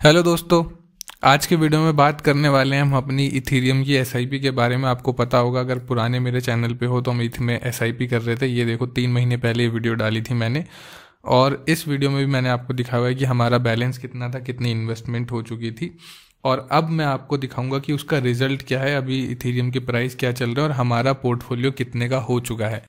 Hello दोस्तों, आज के वीडियो में बात करने वाले हैं हम अपनी इथीरियम की एसआईपी के बारे में। आपको पता होगा, अगर पुराने मेरे चैनल पे हो तो हम इथ में एसआईपी कर रहे थे। ये देखो 3 महीने पहले ये वीडियो डाली थी मैंने, और इस वीडियो में भी मैंने आपको दिखाया हुआ है कि हमारा बैलेंस कितना था, कितनी इन्वेस्टमेंट हो चुकी थी। और अब मैं आपको दिखाऊंगा कि उसका रिजल्ट क्या है, अभी इथीरियम की प्राइस क्या चल रहा है और हमारा पोर्टफोलियो कितने का हो चुका है।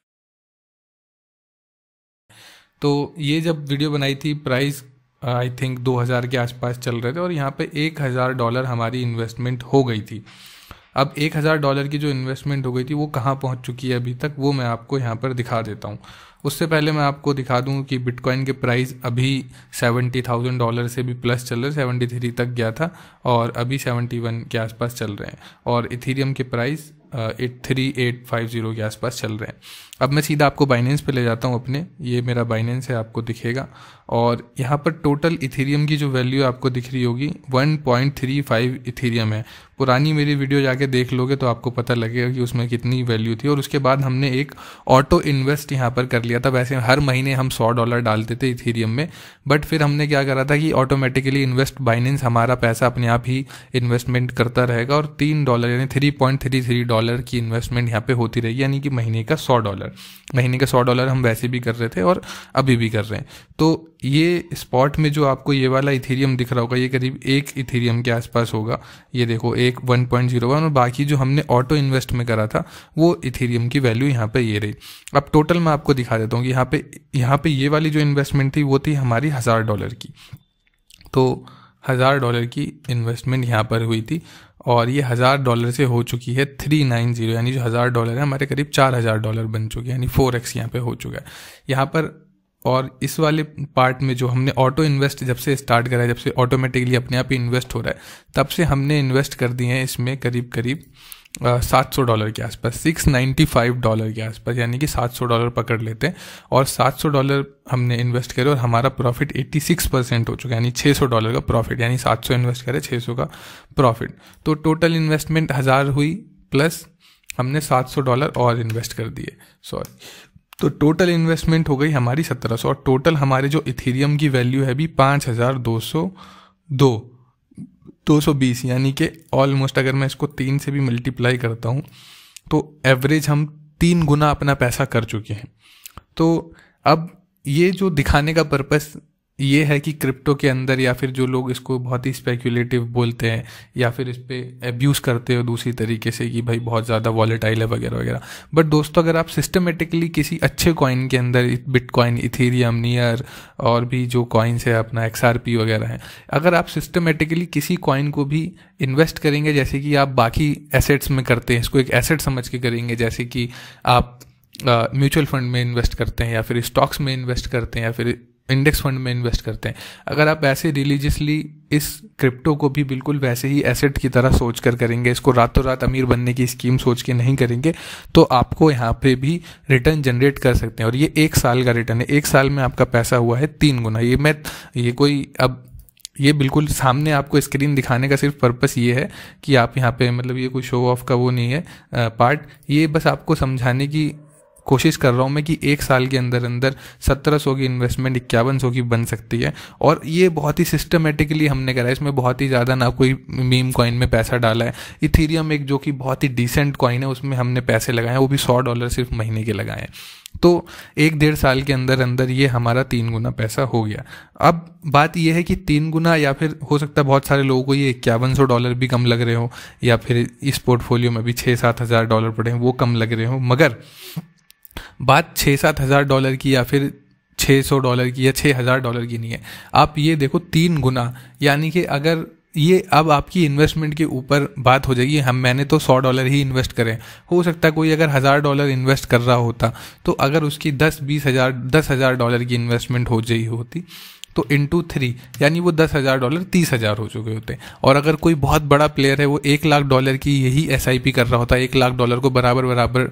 तो ये जब वीडियो बनाई थी, प्राइस आई थिंक 2000 के आसपास चल रहे थे और यहाँ पे $1000 हमारी इन्वेस्टमेंट हो गई थी। अब $1000 की जो इन्वेस्टमेंट हो गई थी वो कहाँ पहुँच चुकी है अभी तक, वो मैं आपको यहाँ पर दिखा देता हूँ। उससे पहले मैं आपको दिखा दूँ कि बिटकॉइन के प्राइस अभी $70,000 से भी प्लस चल रहे, 73 तक गया था और अभी 71 के आसपास चल रहे हैं। और इथीरियम के प्राइस 3850 के आसपास चल रहे हैं। अब मैं सीधा आपको बाइनेंस पे ले जाता हूँ अपने, ये मेरा बाइनेंस है, आपको दिखेगा। और यहाँ पर टोटल इथीरियम की जो वैल्यू आपको दिख रही होगी 1.35 इथीरियम है। पुरानी मेरी वीडियो जाके देख लोगे तो आपको पता लगेगा कि उसमें कितनी वैल्यू थी। और उसके बाद हमने एक ऑटो इन्वेस्ट यहाँ पर कर लिया था। वैसे हर महीने हम $100 डालते थे इथीरियम में, बट फिर हमने क्या करा था कि ऑटोमेटिकली इन्वेस्ट बाइनेंस हमारा पैसा अपने आप ही इन्वेस्टमेंट करता रहेगा और $3 यानी $3.33 की इन्वेस्टमेंट यहाँ पे होती रहेगी, यानी कि महीने का $100। महीने का $100 हम वैसे भी कर रहे थे और अभी भी कर रहे हैं। तो ये स्पॉट में जो आपको ये वाला इथीरियम दिख रहा होगा, ये करीब 1 इथीरियम के आसपास होगा। ये देखो 1.01 और बाकी जो हमने ऑटो इन्वेस्ट में करा था वो इथीरियम की वैल्यू यहाँ पे ये रही। अब टोटल मैं आपको दिखा देता हूँ कि यहाँ पे ये वाली जो इन्वेस्टमेंट थी वो थी हमारी $1000 की। तो $1000 की इन्वेस्टमेंट यहाँ पर हुई थी और ये $1000 से हो चुकी है 390, यानी जो $1000 है हमारे करीब $4000 बन चुके हैं, यानी 4x यहाँ पे हो चुका है यहाँ पर। और इस वाले पार्ट में जो हमने ऑटो इन्वेस्ट जब से स्टार्ट करा है, जब से ऑटोमेटिकली अपने आप ही इन्वेस्ट हो रहा है, तब से हमने इन्वेस्ट कर दिए हैं इसमें करीब करीब $700 के आसपास, $695 के आसपास, यानी कि $700 पकड़ लेते हैं। और $700 हमने इन्वेस्ट करे और हमारा प्रॉफिट 86% हो चुका है, यानी $600 का प्रॉफिट, यानी 700 इन्वेस्ट करे 600 का प्रॉफिट। तो टोटल इन्वेस्टमेंट 1000 हुई, प्लस हमने $700 और इन्वेस्ट कर दिए, तो टोटल इन्वेस्टमेंट हो गई हमारी 1700। और टोटल हमारे जो इथीरियम की वैल्यू है अभी 5220, यानी कि ऑलमोस्ट अगर मैं इसको 3 से भी मल्टीप्लाई करता हूँ तो एवरेज हम 3 गुना अपना पैसा कर चुके हैं। तो अब ये जो दिखाने का पर्पस ये है कि क्रिप्टो के अंदर, या फिर जो लोग इसको बहुत ही स्पेक्यूलेटिव बोलते हैं या फिर इस पे अब्यूज़ करते हो दूसरी तरीके से कि भाई बहुत ज़्यादा वॉलेटाइल है वगैरह वगैरह, बट दोस्तों अगर आप सिस्टमेटिकली किसी अच्छे कॉइन के अंदर, बिटकॉइन, इथीरियम, नियर और भी जो कॉइन्स है अपना XRP वगैरह है, अगर आप सिस्टमेटिकली किसी कॉइन को भी इन्वेस्ट करेंगे जैसे कि आप बाकी एसेट्स में करते हैं, इसको एक एसेट समझ के करेंगे, जैसे कि आप म्यूचुअल फंड में इन्वेस्ट करते हैं या फिर स्टॉक्स में इन्वेस्ट करते हैं या फिर इंडेक्स फंड में इन्वेस्ट करते हैं, अगर आप ऐसे रिलीजियसली इस क्रिप्टो को भी बिल्कुल वैसे ही एसेट की तरह सोच कर करेंगे, इसको रातों रात अमीर बनने की स्कीम सोच के नहीं करेंगे, तो आपको यहाँ पे भी रिटर्न जनरेट कर सकते हैं। और ये 1 साल का रिटर्न है, 1 साल में आपका पैसा हुआ है 3 गुना। ये बिल्कुल सामने आपको स्क्रीन दिखाने का सिर्फ पर्पस ये है कि आप यहाँ पे, मतलब ये कोई शो ऑफ का वो नहीं है पार्ट, ये बस आपको समझाने की कोशिश कर रहा हूँ मैं कि 1 साल के अंदर 1700 की इन्वेस्टमेंट 5100 की बन सकती है। और ये बहुत ही सिस्टमेटिकली हमने करा है, इसमें बहुत ही ज़्यादा ना कोई मीम कॉइन में पैसा डाला है। इथीरियम एक जो कि बहुत ही डिसेंट कॉइन है, उसमें हमने पैसे लगाए हैं, वो भी $100 सिर्फ महीने के लगाए हैं। तो 1-1.5 साल के अंदर ये हमारा 3 गुना पैसा हो गया। अब बात यह है कि 3 गुना, या फिर हो सकता है बहुत सारे लोगों को ये $5100 भी कम लग रहे हो, या फिर इस पोर्टफोलियो में भी $6-7 हज़ार डॉलर पड़े हैं वो कम लग रहे हो, मगर बात $6-7 हज़ार डॉलर की या फिर $600 की या $6000 की नहीं है। आप ये देखो 3 गुना, यानी कि अगर ये अब आपकी इन्वेस्टमेंट के ऊपर बात हो जाएगी। मैंने तो $100 ही इन्वेस्ट करे, हो सकता है कोई अगर $1000 इन्वेस्ट कर रहा होता तो अगर उसकी 10,000 की इन्वेस्टमेंट हो गई होती तो इंटू 3, यानी वो $10,000 $30,000 हो चुके होते। और अगर कोई बहुत बड़ा प्लेयर है वो $1,00,000 की यही SIP कर रहा होता, $1,00,000 को बराबर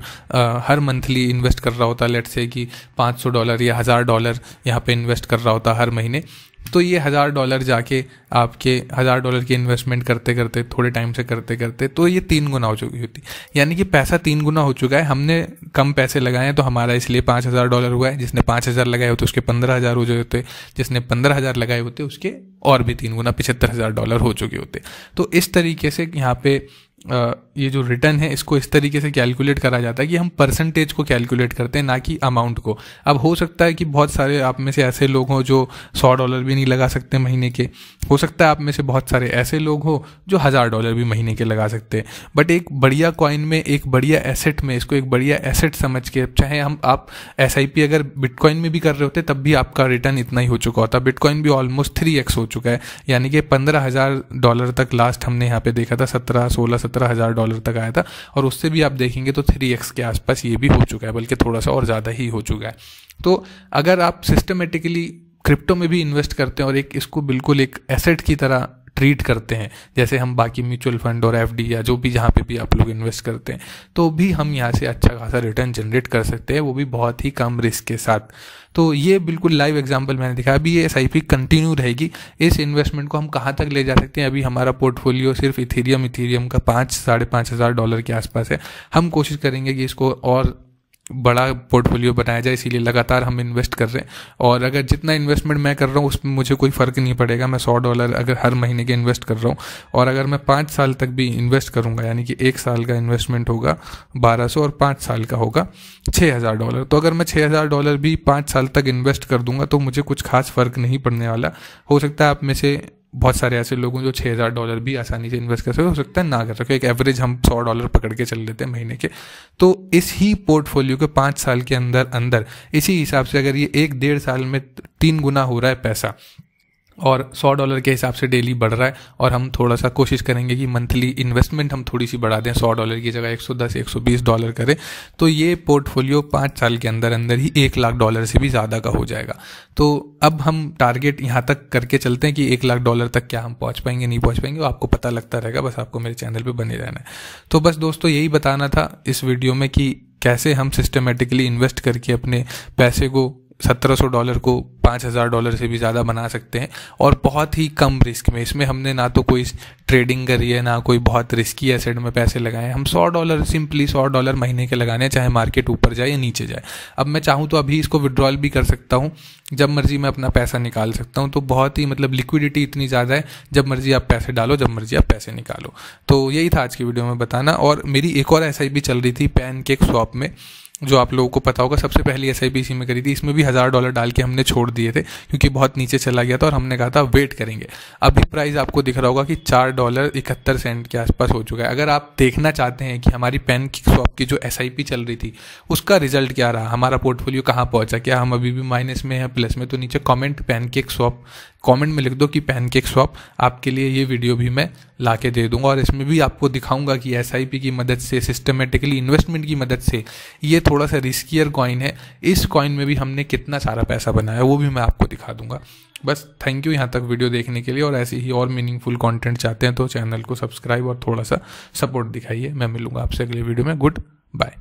हर मंथली इन्वेस्ट कर रहा होता, लेट्स से कि $500 या $1000 यहाँ पे इन्वेस्ट कर रहा होता हर महीने, तो ये $1000 जाके आपके $1000 की इन्वेस्टमेंट करते करते थोड़े टाइम से करते करते तो ये 3 गुना हो चुकी होती, यानी कि पैसा 3 गुना हो चुका है। हमने कम पैसे लगाए हैं तो हमारा इसलिए $5000 हुआ है, जिसने 5000 लगाए होते उसके 15000 हो जाते, जिसने 15000 लगाए होते उसके और भी 3 गुना $75000 हो चुके होते। तो इस तरीके से यहाँ पे ये जो रिटर्न है इसको इस तरीके से कैलकुलेट करा जाता है कि हम परसेंटेज को कैलकुलेट करते हैं, ना कि अमाउंट को। अब हो सकता है कि बहुत सारे आप में से ऐसे लोग हों जो $100 भी नहीं लगा सकते महीने के, हो सकता है आप में से बहुत सारे ऐसे लोग हो जो $1000 भी महीने के लगा सकते हैं। बट एक बढ़िया कॉइन में, एक बढ़िया एसेट में, इसको एक बढ़िया एसेट समझ के, चाहे आप SIP अगर बिटकॉइन में भी कर रहे होते तब भी आपका रिटर्न इतना ही हो चुका होता। बिटकॉइन भी ऑलमोस्ट 3x हो चुका है, यानी कि $15000 तक लास्ट हमने यहाँ पे देखा था, 17,000-17,000 तक आया था, और उससे भी आप देखेंगे तो 3x के आसपास ये भी हो चुका है, बल्कि थोड़ा सा और ज़्यादा ही हो चुका है। तो अगर आप सिस्टमेटिकली क्रिप्टो में भी इन्वेस्ट करते हैं और इसको बिल्कुल एक एसेट की तरह ट्रीट करते हैं, जैसे हम बाकी म्यूचुअल फंड और FD या जो भी जहाँ पे भी आप लोग इन्वेस्ट करते हैं, तो भी हम यहाँ से अच्छा खासा रिटर्न जनरेट कर सकते हैं, वो भी बहुत ही कम रिस्क के साथ। तो ये बिल्कुल लाइव एग्जांपल मैंने दिखाया। अभी ये SIP कंटिन्यू रहेगी। इस इन्वेस्टमेंट को हम कहाँ तक ले जा सकते हैं? अभी हमारा पोर्टफोलियो सिर्फ इथेरियम का $5,000-5,500 के आसपास है। हम कोशिश करेंगे कि इसको और बड़ा पोर्टफोलियो बनाया जाए, इसीलिए लगातार हम इन्वेस्ट कर रहे हैं। और अगर जितना इन्वेस्टमेंट मैं कर रहा हूँ उसमें मुझे कोई फ़र्क नहीं पड़ेगा, मैं $100 अगर हर महीने के इन्वेस्ट कर रहा हूँ, और अगर मैं 5 साल तक भी इन्वेस्ट करूँगा, यानी कि 1 साल का इन्वेस्टमेंट होगा 1200 और 5 साल का होगा $6000, तो अगर मैं $6000 भी 5 साल तक इन्वेस्ट कर दूंगा तो मुझे कुछ खास फ़र्क नहीं पड़ने वाला। हो सकता है आप में से बहुत सारे ऐसे लोग हैं जो $6000 भी आसानी से इन्वेस्ट कर सके, हो सकता है ना कर सके। एक एवरेज हम $100 पकड़ के चल लेते हैं महीने के। तो इस ही पोर्टफोलियो के 5 साल के अंदर इसी हिसाब से अगर ये 1-1.5 साल में 3 गुना हो रहा है पैसा, और $100 के हिसाब से डेली बढ़ रहा है, और हम थोड़ा सा कोशिश करेंगे कि मंथली इन्वेस्टमेंट हम थोड़ी सी बढ़ा दें, $100 की जगह $110-120 करें, तो ये पोर्टफोलियो 5 साल के अंदर ही $1,00,000 से भी ज़्यादा का हो जाएगा। तो अब हम टारगेट यहाँ तक करके चलते हैं कि $1,00,000 तक क्या हम पहुँच पाएंगे, नहीं पहुँच पाएंगे, वो आपको पता लगता रहेगा, बस आपको मेरे चैनल पर बने रहना है। तो बस दोस्तों यही बताना था इस वीडियो में कि कैसे हम सिस्टमेटिकली इन्वेस्ट करके अपने पैसे को $1700 को $5000 से भी ज़्यादा बना सकते हैं, और बहुत ही कम रिस्क में। इसमें हमने ना तो कोई ट्रेडिंग करी है, ना कोई बहुत रिस्की एसेट में पैसे लगाए हैं। हम $100 सिंपली $100 महीने के लगाने हैं, चाहे मार्केट ऊपर जाए या नीचे जाए। अब मैं चाहूँ तो अभी इसको विड्रॉल भी कर सकता हूँ, जब मर्जी मैं अपना पैसा निकाल सकता हूँ। तो बहुत ही मतलब लिक्विडिटी इतनी ज़्यादा है, जब मर्जी आप पैसे डालो, जब मर्जी आप पैसे निकालो। तो यही था आज की वीडियो में बताना। और मेरी एक और SIP चल रही थी PancakeSwap में, जो आप लोगों को पता होगा, सबसे पहली SIP इसी में करी थी। इसमें भी $1000 डाल के हमने छोड़ दिए थे क्योंकि बहुत नीचे चला गया था और हमने कहा था वेट करेंगे। अभी प्राइस आपको दिख रहा होगा कि $4.71 के आसपास हो चुका है। अगर आप देखना चाहते हैं कि हमारी PancakeSwap की जो SIP चल रही थी उसका रिजल्ट क्या रहा, हमारा पोर्टफोलियो कहाँ पहुँचा, क्या हम अभी भी माइनस में है, प्लस में, तो नीचे कमेंट में लिख दो कि PancakeSwap। आपके लिए ये वीडियो भी मैं ला के दे दूंगा, और इसमें भी आपको दिखाऊंगा कि SIP की मदद से, सिस्टमेटिकली इन्वेस्टमेंट की मदद से, ये थोड़ा सा रिस्कियर कॉइन है, इस कॉइन में भी हमने कितना सारा पैसा बनाया वो भी मैं आपको दिखा दूंगा। बस थैंक यू यहाँ तक वीडियो देखने के लिए, और ऐसे ही और मीनिंगफुल कंटेंट चाहते हैं तो चैनल को सब्सक्राइब और थोड़ा सा सपोर्ट दिखाइए। मैं मिलूंगा आपसे अगले वीडियो में। Good bye.